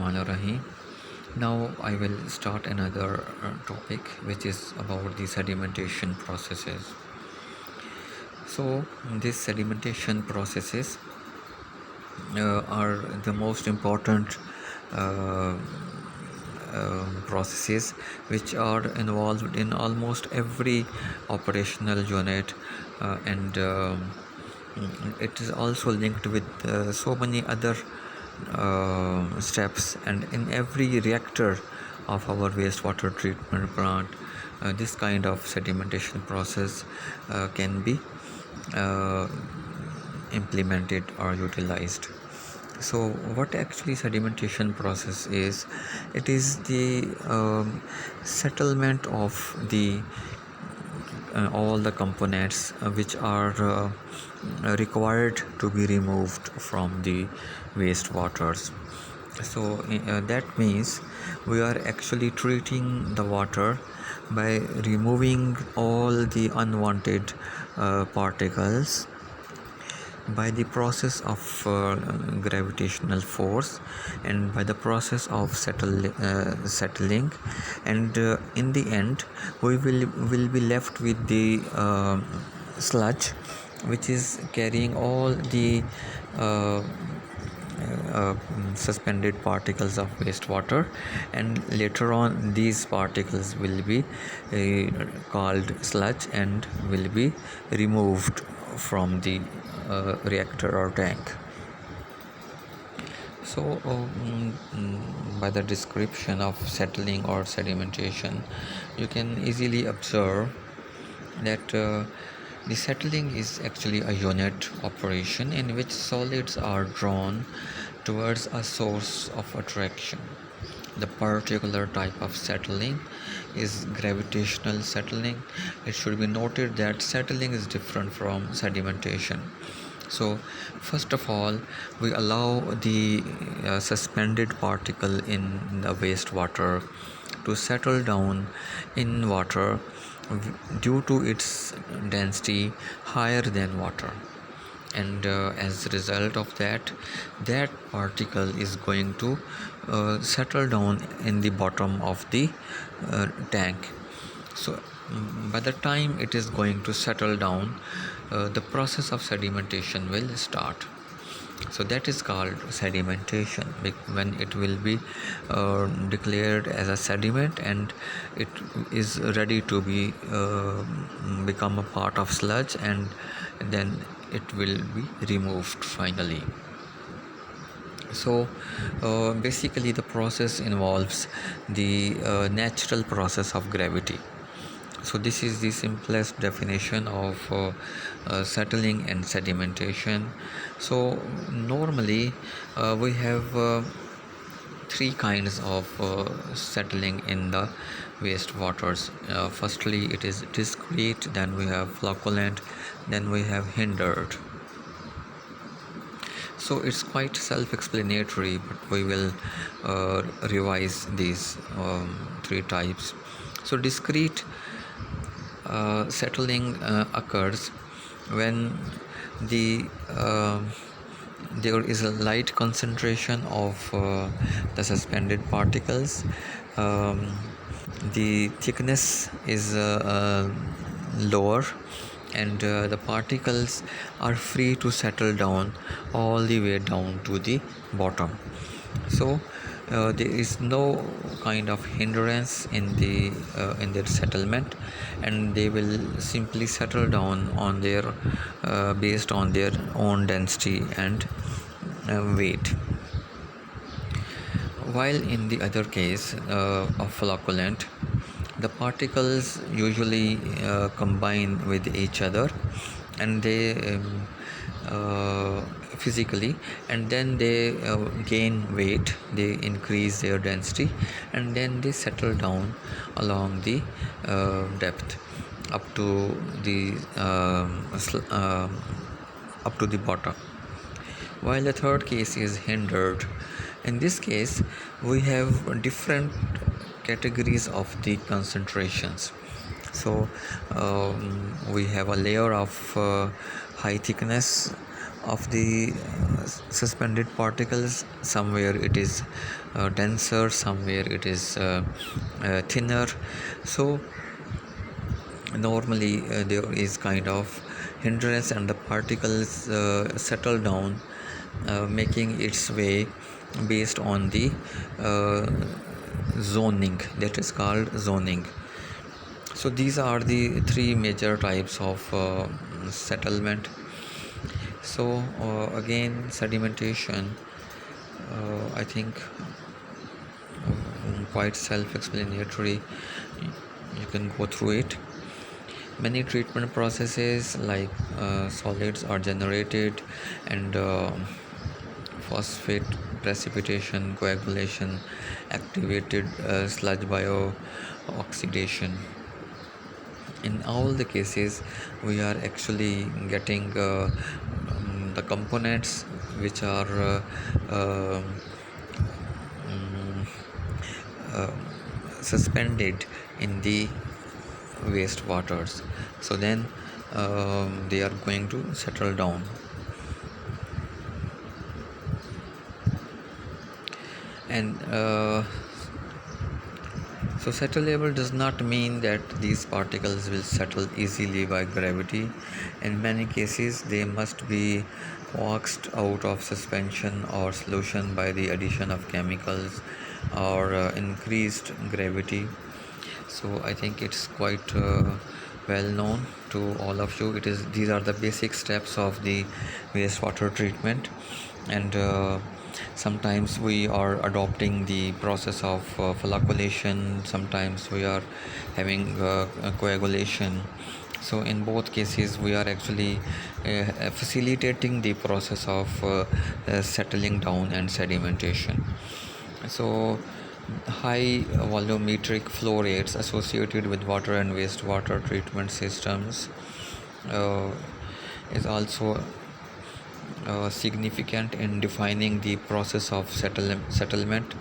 Bismillahirrahmanirrahim. Now I will start another topic which is about the sedimentation processes. So these sedimentation processes are the most important uh, processes which are involved in almost every operational unit and it is also linked with so many other steps, and in every reactor of our wastewater treatment plant this kind of sedimentation process can be uh, implemented or utilized. So what actually sedimentation process is? It is the settlement of the all the components which are required to be removed from the wastewaters. So that means we are actually treating the water by removing all the unwanted particles by the process of gravitational force and by the process of settling, and in the end we will be left with the sludge which is carrying all the uh, suspended particles of wastewater, and later on these particles will be called sludge and will be removed from the reactor or tank. So by the description of settling or sedimentation, you can easily observe that the settling is actually a unit operation in which solids are drawn towards a source of attraction. The particular type of settling is gravitational settling. It should be noted that settling is different from sedimentation. So first of all, we allow the suspended particle in the wastewater to settle down in water due to its density higher than water, and as a result of that particle is going to settle down in the bottom of the tank. So by the time it is going to settle down, the process of sedimentation will start. So that is called sedimentation, when it will be declared as a sediment and it is ready to be become a part of sludge, and then it will be removed finally. So basically the process involves the natural process of gravity. So this is the simplest definition of settling and sedimentation. So normally we have three kinds of settling in the wastewaters. Firstly, it is discrete, then we have flocculent, then we have hindered. So it's quite self-explanatory, but we will revise these three types. So discrete settling occurs when the there is a light concentration of the suspended particles. The thickness is lower, and the particles are free to settle down all the way down to the bottom. So there is no kind of hindrance in their settlement, and they will simply settle down on their based on their own density and weight. While in the other case of flocculent, the particles usually combine with each other, and they physically, and then they gain weight, they increase their density, and then they settle down along the depth up to the up to the bottom. While the third case is hindered. In this case, we have different categories of the concentrations. So we have a layer of high thickness of the suspended particles. Somewhere it is denser, somewhere it is thinner. So normally there is kind of hindrance and the particles settle down, making its way based on the uh, zoning, that is called zoning. So these are the three major types of settlement. So again, sedimentation, I think quite self-explanatory. You can go through it. Many treatment processes like solids are generated, and phosphate precipitation, coagulation, activated sludge bio-oxidation. In all the cases, we are actually getting the components which are uh, mm, uh, suspended in the wastewaters. So then they are going to settle down. And so settleable does not mean that these particles will settle easily by gravity. In many cases, they must be coaxed out of suspension or solution by the addition of chemicals or increased gravity. So I think it's quite well known to all of you. These are the basic steps of the wastewater treatment, and sometimes we are adopting the process of flocculation, sometimes we are having coagulation. So in both cases we are actually facilitating the process of settling down and sedimentation. So high volumetric flow rates associated with water and wastewater treatment systems uh, is also significant in defining the process of settlement.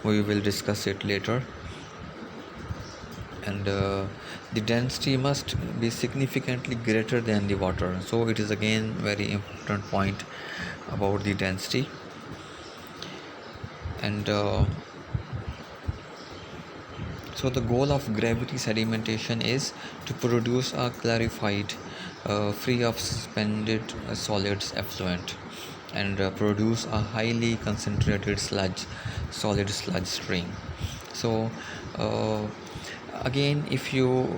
We will discuss it later. And the density must be significantly greater than the water. So it is again very important point about the density. And so the goal of gravity sedimentation is to produce a clarified, free of suspended solids effluent, and produce a highly concentrated solid sludge stream. So again, if you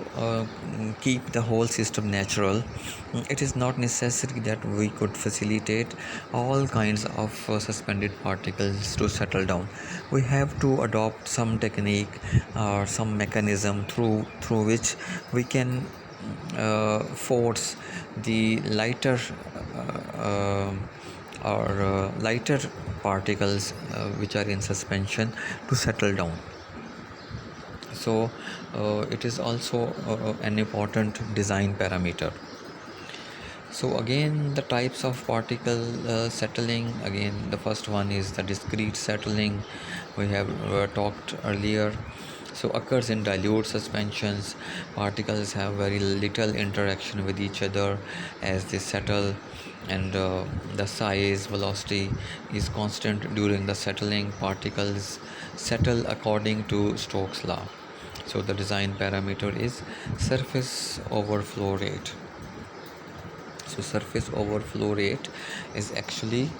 keep the whole system natural, it is not necessary that we could facilitate all kinds of suspended particles to settle down. We have to adopt some technique or some mechanism through which we can force the lighter or lighter particles which are in suspension to settle down. So it is also an important design parameter. So again, the types of particle settling, again the first one is the discrete settling. We have talked earlier. So occurs in dilute suspensions. Particles have very little interaction with each other as they settle, and the size velocity is constant during the settling. Particles settle according to Stokes law. So the design parameter is surface overflow rate. So surface overflow rate is actually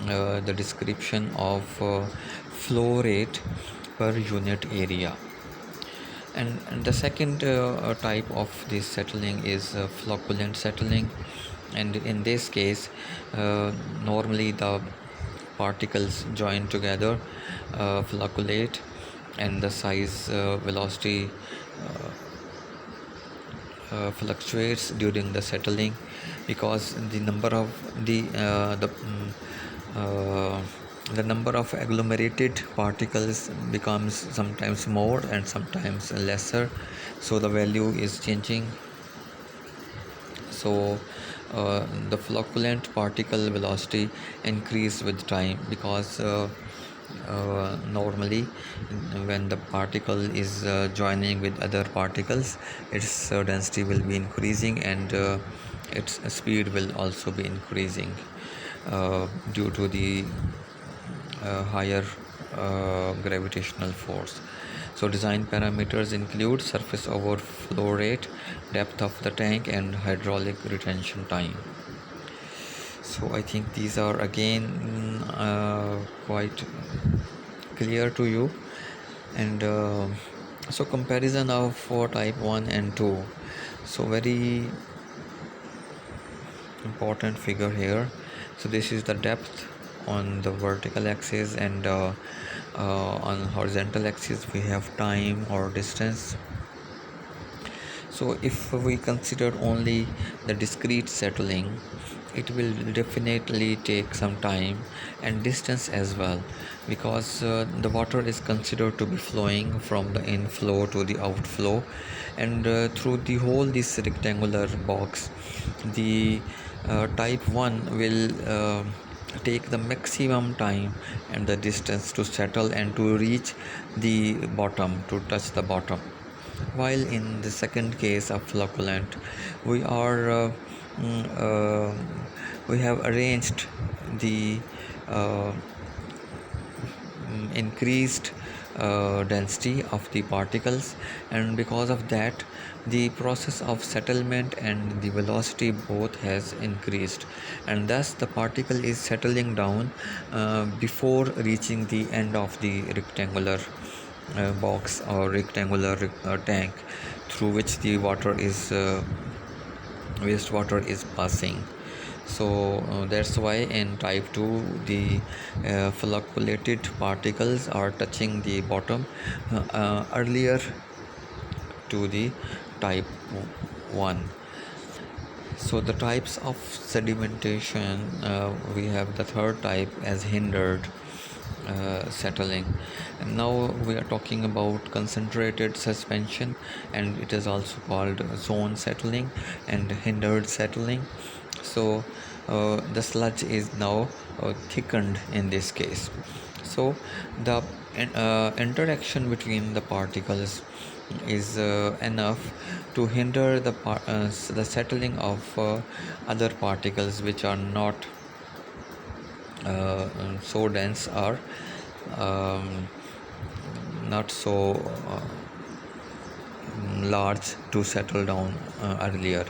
the description of flow rate per unit area. And the second type of this settling is flocculent settling. And in this case, normally the particles join together, flocculate, and the size velocity fluctuates during the settling, because the number of uh, the number of agglomerated particles becomes sometimes more and sometimes lesser, so the value is changing. So the flocculent particle velocity increase with time, because normally when the particle is joining with other particles, its density will be increasing, and its speed will also be increasing. due to the higher gravitational force. So design parameters include surface overflow rate, depth of the tank, and hydraulic retention time. So I think these are again quite clear to you. And so comparison of for type 1 and 2. So very important figure here. So this is the depth on the vertical axis, and on horizontal axis we have time or distance. So if we consider only the discrete settling, it will definitely take some time and distance as well, because the water is considered to be flowing from the inflow to the outflow, and through the whole this rectangular box, the type 1 will take the maximum time and the distance to settle and to reach the bottom, to touch the bottom. While in the second case of flocculant, we are mm, uh, we have arranged the uh, increased density of the particles, and because of that the process of settlement and the velocity both has increased, and thus the particle is settling down before reaching the end of the rectangular box or rectangular tank through which the wastewater is passing. So that's why in type 2 the flocculated particles are touching the bottom earlier to the type 1. So the types of sedimentation, we have the third type as hindered settling, and now we are talking about concentrated suspension, and it is also called zone settling and hindered settling. So the sludge is now thickened in this case. So the interaction between the particles is enough to hinder the settling of other particles which are not so dense or um, not so large to settle down earlier.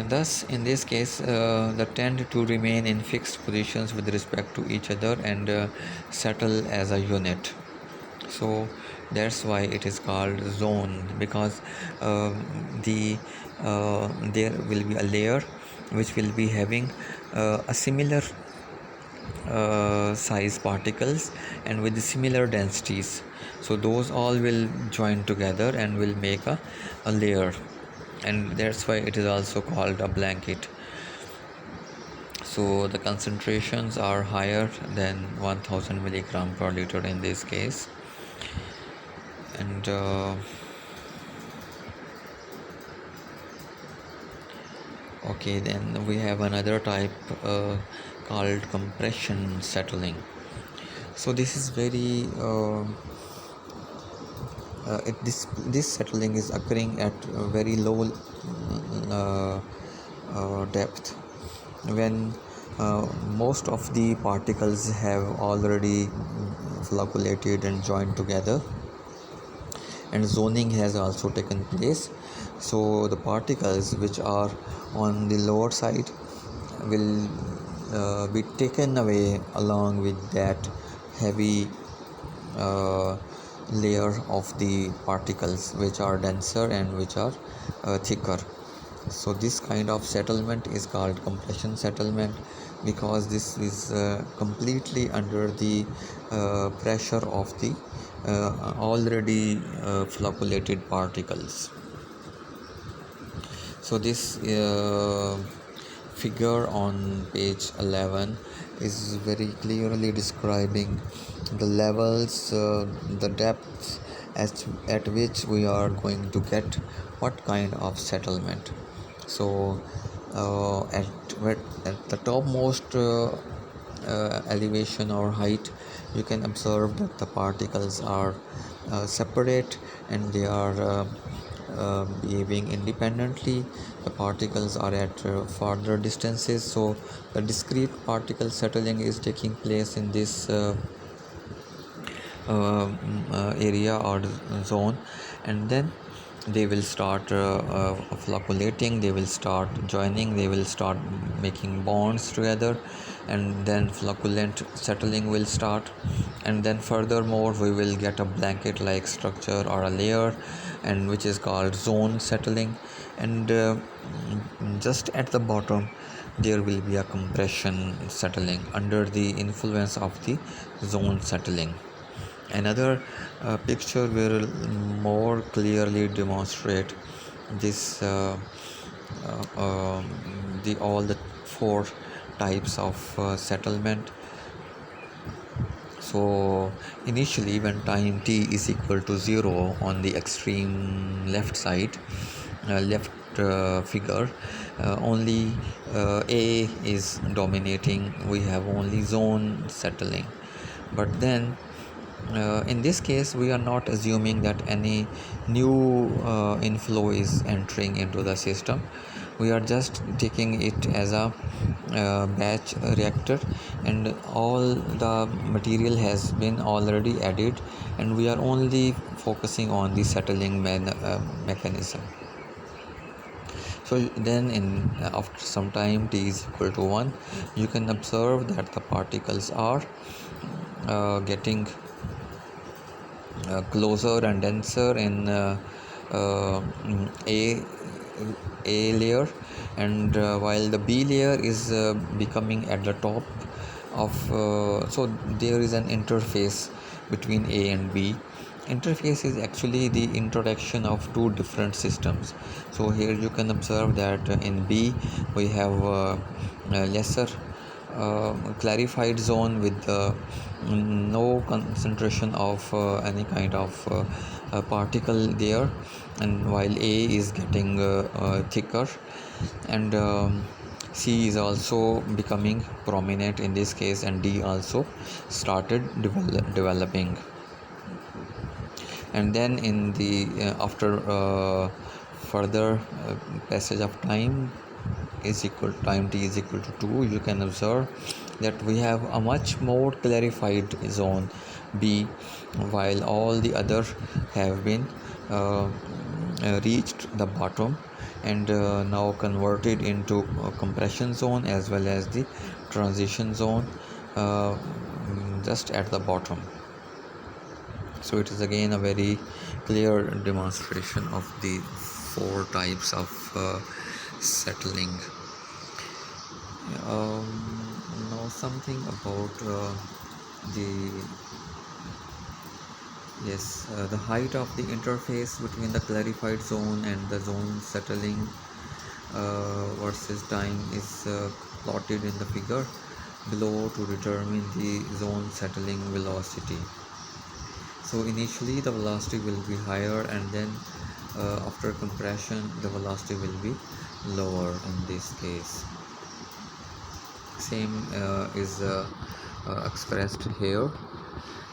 Thus, in this case, they tend to remain in fixed positions with respect to each other and settle as a unit. So that's why it is called zone, because there will be a layer which will be having a similar size particles and with similar densities. So those all will join together and will make a layer, and that's why it is also called a blanket. So the concentrations are higher than 1000 milligram per liter in this case. And okay, then we have another type called compression settling. So this is very this settling is occurring at a very low depth, when most of the particles have already flocculated and joined together, and zoning has also taken place. So the particles which are on the lower side will be taken away along with that heavy layer of the particles which are denser and which are thicker. So this kind of settlement is called compression settlement, because this is completely under the pressure of the already flocculated particles. So this figure on page 11 is very clearly describing the levels, the depths at which we are going to get what kind of settlement. So at the topmost elevation or height, you can observe that the particles are separate, and they are behaving independently. The particles are at farther distances, so the discrete particle settling is taking place in this area or zone, and then they will start flocculating, they will start joining, they will start making bonds together, and then flocculent settling will start. And then furthermore we will get a blanket like structure or a layer, and which is called zone settling. And just at the bottom there will be a compression settling under the influence of the zone settling. Another picture will more clearly demonstrate this the all the four types of settlement. So initially when time t is equal to 0 on the extreme left side, left figure, only A is dominating, we have only zone settling. But then in this case we are not assuming that any new inflow is entering into the system. We are just taking it as a batch reactor, and all the material has been already added, and we are only focusing on the settling mechanism. So then after some time t is equal to 1, you can observe that the particles are getting closer and denser in uh, a layer, and while the B layer is becoming at the top of so there is an interface between A and B. Interface is actually the interaction of two different systems. So here you can observe that in B we have a lesser clarified zone with no concentration of any kind of particle there, and while A is getting thicker, and C is also becoming prominent in this case, and D also started developing. And then in the after further passage of time t is equal to 2, you can observe that we have a much more clarified zone B, while all the other have been reached the bottom and now converted into a compression zone as well as the transition zone just at the bottom. So it is again a very clear demonstration of the four types of settling. Now something about the height of the interface between the clarified zone and the zone settling versus time is plotted in the figure below to determine the zone settling velocity. So initially the velocity will be higher, and then after compression the velocity will be lower in this case. Same is expressed here.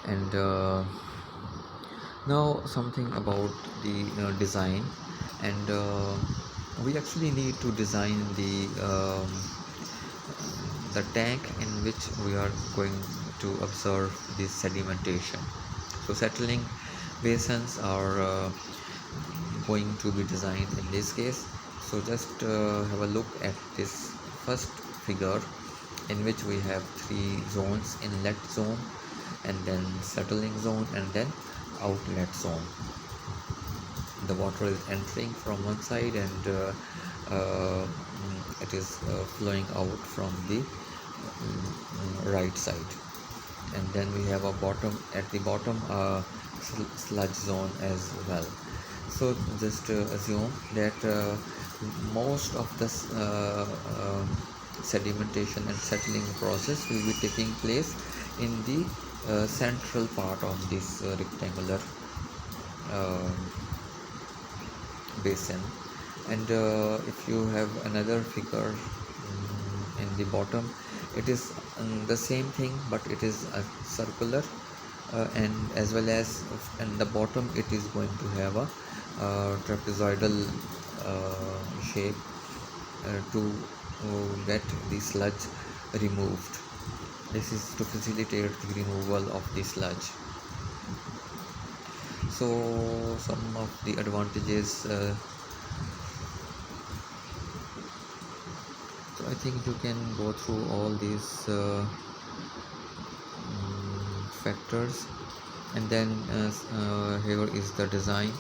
And now something about the design, and we actually need to design the tank in which we are going to observe this sedimentation. So settling basins are going to be designed in this case. So just have a look at this first figure, in which we have three zones: inlet zone, and then settling zone, and then outlet zone. The water is entering from one side, and it is flowing out from the right side. And then we have at the bottom sludge zone as well. So just assume that most of the sedimentation and settling process will be taking place in the central part of this rectangular basin. And if you have another figure in the bottom, it is the same thing, but it is a circular, and as well as in the bottom it is going to have a trapezoidal shape to get the sludge removed. This is to facilitate the removal of the sludge. So some of the advantages, so I think you can go through all these factors. And then here is the design.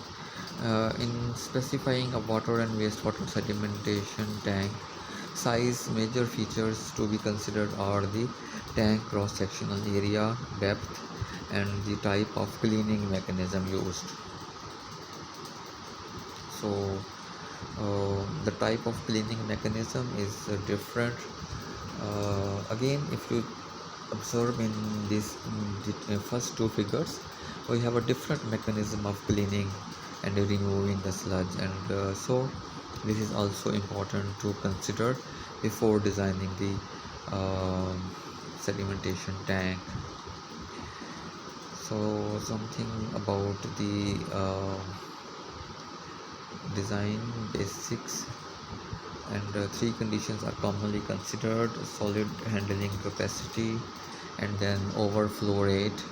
In specifying a water and wastewater sedimentation tank size, major features to be considered are the tank cross-sectional area, depth, and the type of cleaning mechanism used. So the type of cleaning mechanism is different. Again, if you observe in this first two figures, we have a different mechanism of cleaning and removing the sludge, and so this is also important to consider before designing the sedimentation tank. So something about the design basics, and three conditions are commonly considered: solid handling capacity, and then overflow rate.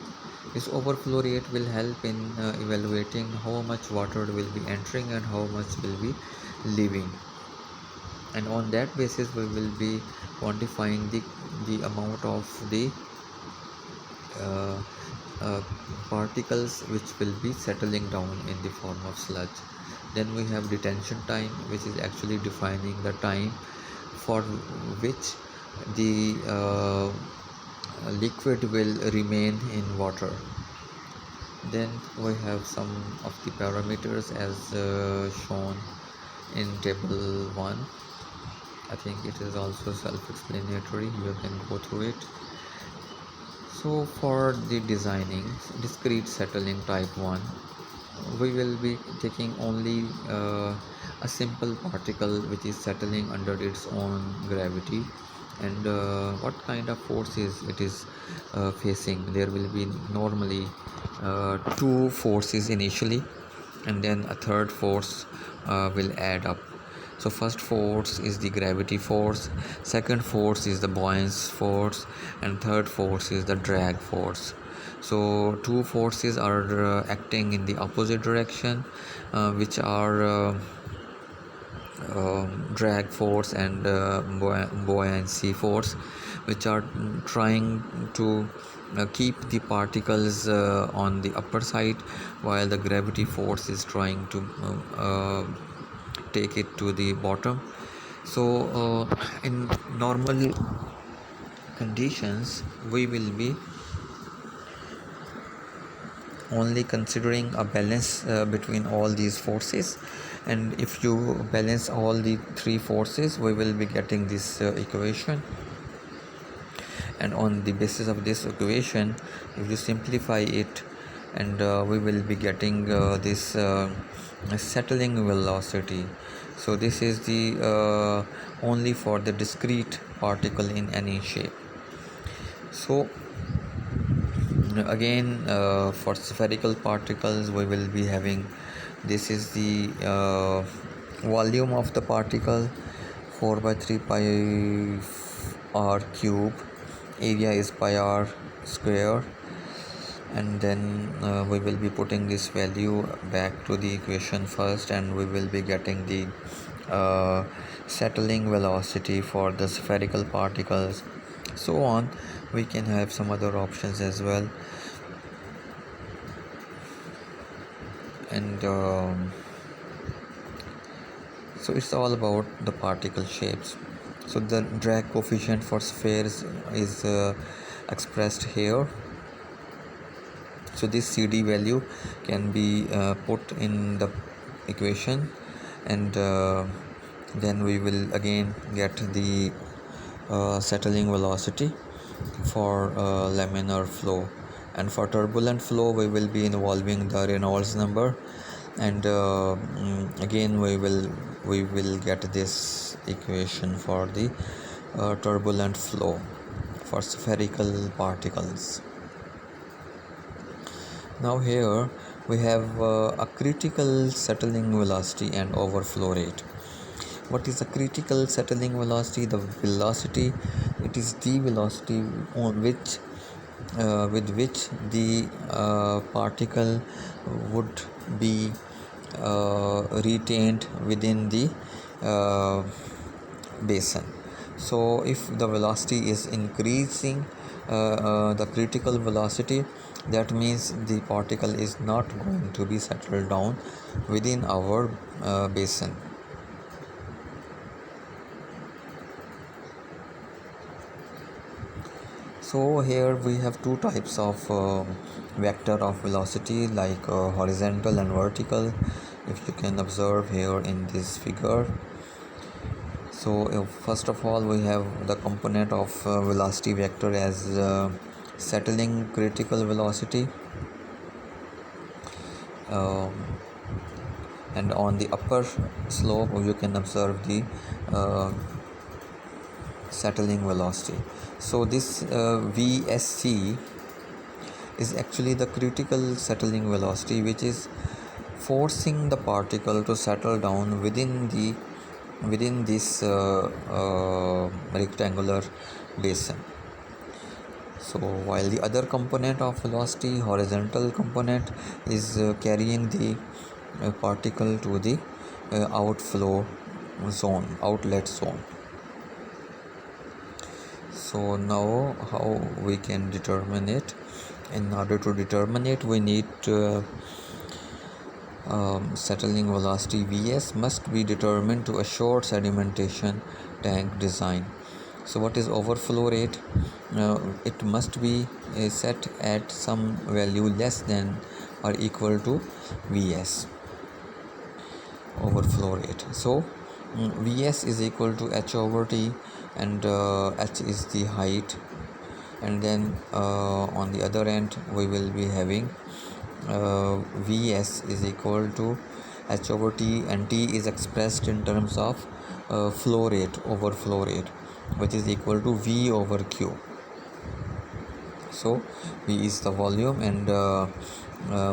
This overflow rate will help in evaluating how much water will be entering and how much will be leaving, and on that basis we will be quantifying the amount of the uh, uh, particles which will be settling down in the form of sludge. Then we have detention time, which is actually defining the time for which the liquid will remain in water. Then we have some of the parameters as shown in table 1. I think it is also self-explanatory, you can go through it. So for the designing discrete settling type 1, we will be taking only a simple particle which is settling under its own gravity, and what kind of forces it is facing. There will be normally two forces initially, and then a third force will add up. So first force is the gravity force, second force is the buoyancy force, and third force is the drag force. So two forces are acting in the opposite direction, which are drag force and buoyancy force, which are trying to keep the particles on the upper side, while the gravity force is trying to take it to the bottom. So in normal conditions we will be only considering a balance between all these forces, and if you balance all the three forces we will be getting this equation, and on the basis of this equation if you simplify it, and we will be getting this settling velocity. So this is the only for the discrete particle in any shape. So again for spherical particles we will be having, this is the volume of the particle, 4 by 3 pi r cube, area is pi r square, and then we will be putting this value back to the equation first, and we will be getting the settling velocity for the spherical particles. So on, we can have some other options as well, and so it's all about the particle shapes. So the drag coefficient for spheres is expressed here. So this CD value can be put in the equation, and then we will again get the settling velocity for laminar flow, and for turbulent flow we will be involving the Reynolds number, and again we will get this equation for the turbulent flow for spherical particles. Now here we have a critical settling velocity and overflow rate. What is the critical settling velocity? The velocity, it is the velocity on which with which the particle would be retained within the uh, basin. So if the velocity is increasing, the critical velocity, that means the particle is not going to be settled down within our basin. So here we have two types of vector of velocity, like horizontal and vertical, if you can observe here in this figure. So first of all, we have the component of velocity vector as settling critical velocity, um, and on the upper slope you can observe the uh, settling velocity. So this VSC is actually the critical settling velocity, which is forcing the particle to settle down within this rectangular basin. So while the other component of velocity, horizontal component, is carrying the particle to the outflow zone, outlet zone. So now how we can determine it? In order to determine it, we need settling velocity Vs must be determined to assure sedimentation tank design. So what is overflow rate? It must be set at some value less than or equal to Vs, overflow rate. So Vs is equal to h over t, and h is the height, and then on the other end we will be having Vs is equal to h over t, and t is expressed in terms of flow rate, overflow rate, which is equal to V over Q. So V is the volume, and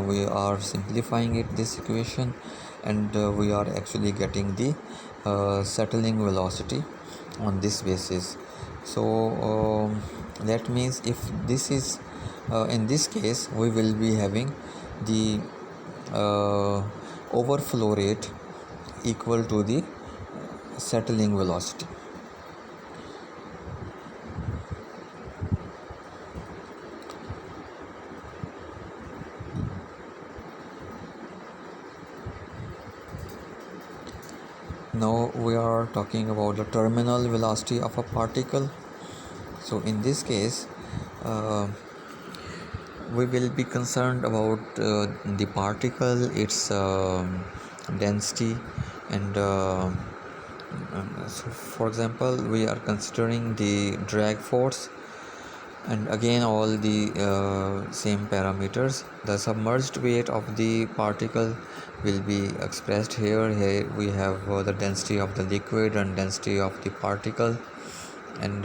we are simplifying it, this equation, and we are actually getting the settling velocity on this basis. So that means if this is in this case, we will be having the overflow rate equal to the settling velocity. Now we are talking about the terminal velocity of a particle. So in this case, we will be concerned about the particle, its density, and so for example, we are considering the drag force, and again all the same parameters. The submerged weight of the particle will be expressed here. Here we have the density of the liquid and density of the particle, and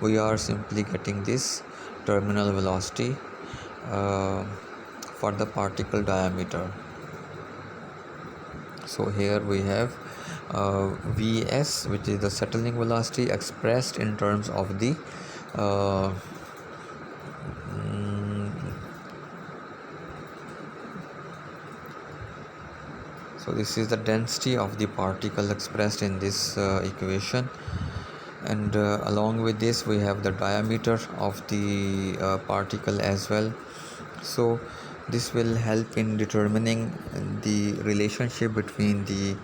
we are simply getting this terminal velocity for the particle diameter. So here we have Vs, which is the settling velocity, expressed in terms of the so this is the density of the particle expressed in this equation, and along with this we have the diameter of the particle as well. So this will help in determining the relationship between the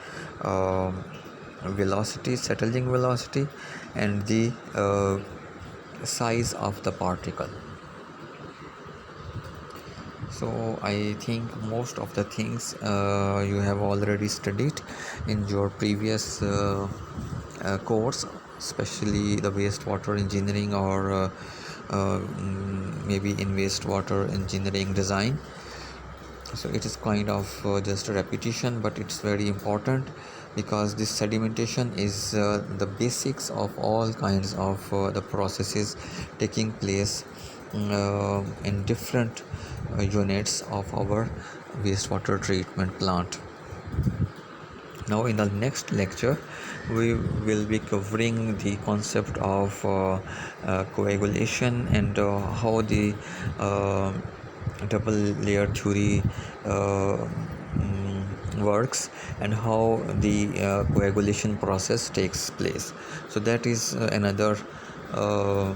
velocity, settling velocity, and the size of the particle. So I think most of the things you have already studied in your previous course, especially the wastewater engineering, or maybe in wastewater engineering design. So it is kind of just a repetition, but it's very important, because this sedimentation is the basics of all kinds of the processes taking place in different units of our wastewater treatment plant. Now in the next lecture we will be covering the concept of coagulation and how the uh, double layer theory works, and how the coagulation process takes place. So that is another uh,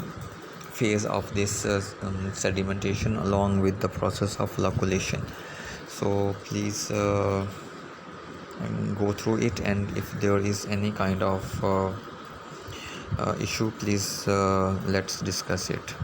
phase of this sedimentation, along with the process of flocculation. So please go through it, and if there is any kind of issue, please let's discuss it.